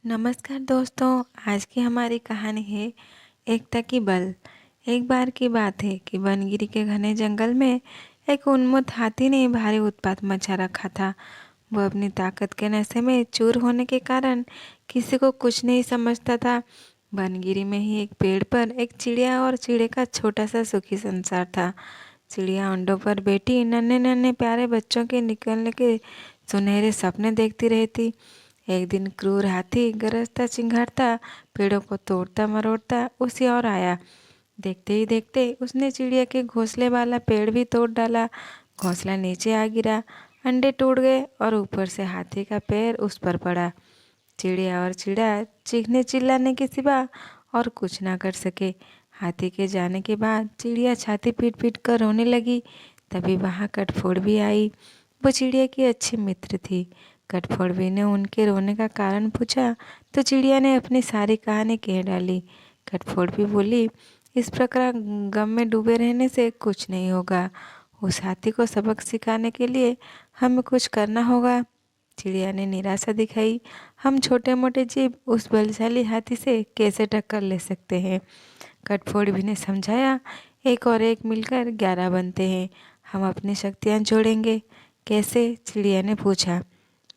नमस्कार दोस्तों। आज की हमारी कहानी है एकता की बल। एक बार की बात है कि वनगिरी के घने जंगल में एक उन्मत्त हाथी ने भारी उत्पात मचा रखा था। वह अपनी ताकत के नशे में चूर होने के कारण किसी को कुछ नहीं समझता था। वनगिरी में ही एक पेड़ पर एक चिड़िया और चिड़े का छोटा सा सुखी संसार था। चिड़िया अंडों पर बैठी नन्हे नन्हे प्यारे बच्चों के निकलने के सुनहरे सपने देखती रहती। एक दिन क्रूर हाथी गरजता चिंघाड़ता पेड़ों को तोड़ता मरोड़ता उसी ओर आया। देखते ही देखते उसने चिड़िया के घोंसले वाला पेड़ भी तोड़ डाला। घोंसला नीचे आ गिरा, अंडे टूट गए और ऊपर से हाथी का पैर उस पर पड़ा। चिड़िया और चिड़ा चीखने चिल्लाने के सिवा और कुछ ना कर सके। हाथी के जाने के बाद चिड़िया छाती पीट पीट कर रोने लगी। तभी वहाँ कटफोड़ भी आई। वो चिड़िया की अच्छी मित्र थी। कटफोड़वी ने उनके रोने का कारण पूछा तो चिड़िया ने अपनी सारी कहानी कह डाली। कटफोड़वी बोली, इस प्रकार गम में डूबे रहने से कुछ नहीं होगा। उस हाथी को सबक सिखाने के लिए हमें कुछ करना होगा। चिड़िया ने निराशा दिखाई। हम छोटे मोटे जीव उस बलशाली हाथी से कैसे टक्कर ले सकते हैं। कटफोड़वी ने समझाया, एक और एक मिलकर 11 बनते हैं। हम अपनी शक्तियाँ जोड़ेंगे। कैसे? चिड़िया ने पूछा।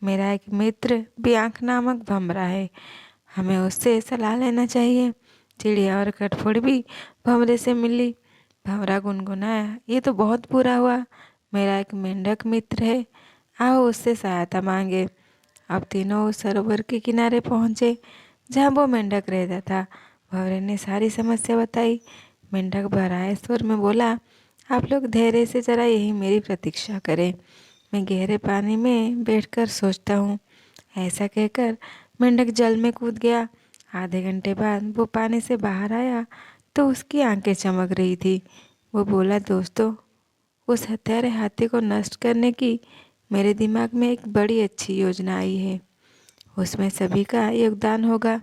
मेरा एक मित्र बियांक नामक भंवरा है, हमें उससे सलाह लेना चाहिए। चिड़िया और कटफोड़वी भंवरे से मिली। भंवरा गुनगुनाया, ये तो बहुत बुरा हुआ। मेरा एक मेंढक मित्र है, आओ उससे सहायता मांगे। अब तीनों उस सरोवर के किनारे पहुँचे जहाँ वो मेंढक रहता था। भंवरे ने सारी समस्या बताई। मेंढक भराए स्वर में बोला, आप लोग धैर्य से जरा यही मेरी प्रतीक्षा करें, मैं गहरे पानी में बैठकर सोचता हूँ। ऐसा कहकर मेंढक जल में कूद गया। आधे घंटे बाद वो पानी से बाहर आया तो उसकी आंखें चमक रही थी। वो बोला, दोस्तों, उस हत्यारे हाथी को नष्ट करने की मेरे दिमाग में एक बड़ी अच्छी योजना आई है। उसमें सभी का योगदान होगा।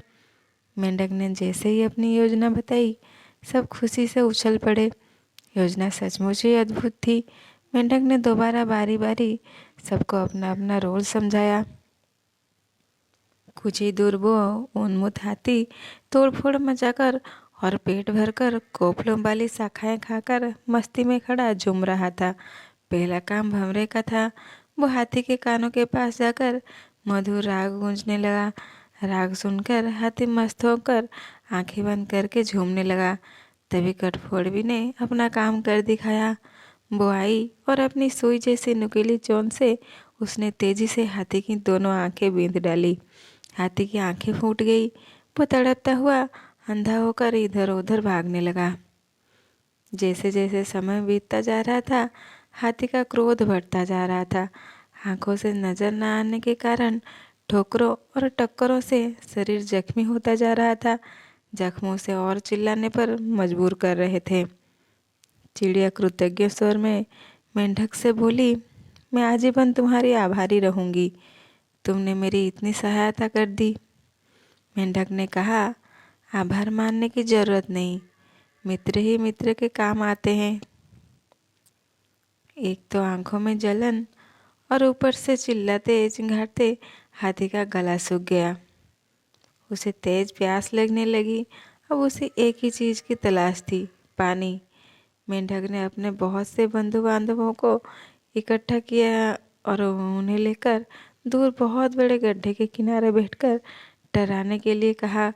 मेंढक ने जैसे ही अपनी योजना बताई, सब खुशी से उछल पड़े। योजना सचमुच ही अद्भुत थी। मेंढक ने दोबारा बारी बारी सबको अपना अपना रोल समझाया। कुछ ही दूर वो उन्मत्त हाथी तोड़फोड़ मचाकर और पेट भरकर कोपलों वाली शाखाएं खाकर मस्ती में खड़ा झूम रहा था। पहला काम भंवरे का था। वो हाथी के कानों के पास जाकर मधुर राग गूंजने लगा। राग सुनकर हाथी मस्त होकर आंखें बंद करके झूमने लगा। तभी कटफोड़वी ने अपना काम कर दिखाया। वो आई और अपनी सुई जैसी नुकीली चोंच से उसने तेजी से हाथी की दोनों आंखें बींध डाली। हाथी की आंखें फूट गई। वो तड़पता हुआ अंधा होकर इधर उधर भागने लगा। जैसे जैसे समय बीतता जा रहा था, हाथी का क्रोध बढ़ता जा रहा था। आंखों से नजर न आने के कारण ठोकरों और टक्करों से शरीर जख्मी होता जा रहा था। जख्मों से और चिल्लाने पर मजबूर कर रहे थे। चिड़िया कृतज्ञ स्वर में मेंढक से बोली, मैं आजीवन तुम्हारी आभारी रहूंगी, तुमने मेरी इतनी सहायता कर दी। मेंढक ने कहा, आभार मानने की जरूरत नहीं, मित्र ही मित्र के काम आते हैं। एक तो आंखों में जलन और ऊपर से चिल्लाते चिंघाड़ते हाथी का गला सूख गया। उसे तेज प्यास लगने लगी। अब उसे एक ही चीज़ की तलाश थी, पानी। मेंढक ने अपने बहुत से बंधु बांधवों को इकट्ठा किया और उन्हें लेकर दूर बहुत बड़े गड्ढे के किनारे बैठकर टहराने के लिए कहा।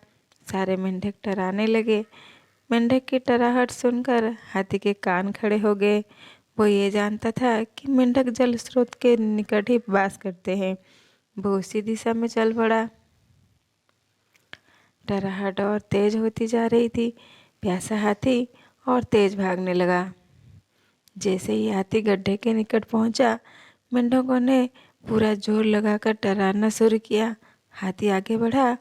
सारे मेंढक टहराने लगे। मेंढक की टराहट सुनकर हाथी के कान खड़े हो गए। वो ये जानता था कि मेंढक जल स्रोत के निकट ही वास करते हैं। वो उसी दिशा में चल पड़ा। टराहट और तेज होती जा रही थी। प्यासा हाथी और तेज भागने लगा। जैसे ही हाथी गड्ढे के निकट पहुंचा, मेंढकों ने पूरा जोर लगाकर टर्राना शुरू किया। हाथी आगे बढ़ा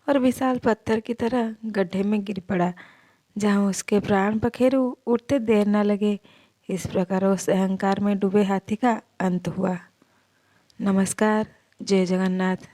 और विशाल पत्थर की तरह गड्ढे में गिर पड़ा, जहां उसके प्राण पखेरु उठते देर न लगे। इस प्रकार उस अहंकार में डूबे हाथी का अंत हुआ। नमस्कार। जय जगन्नाथ।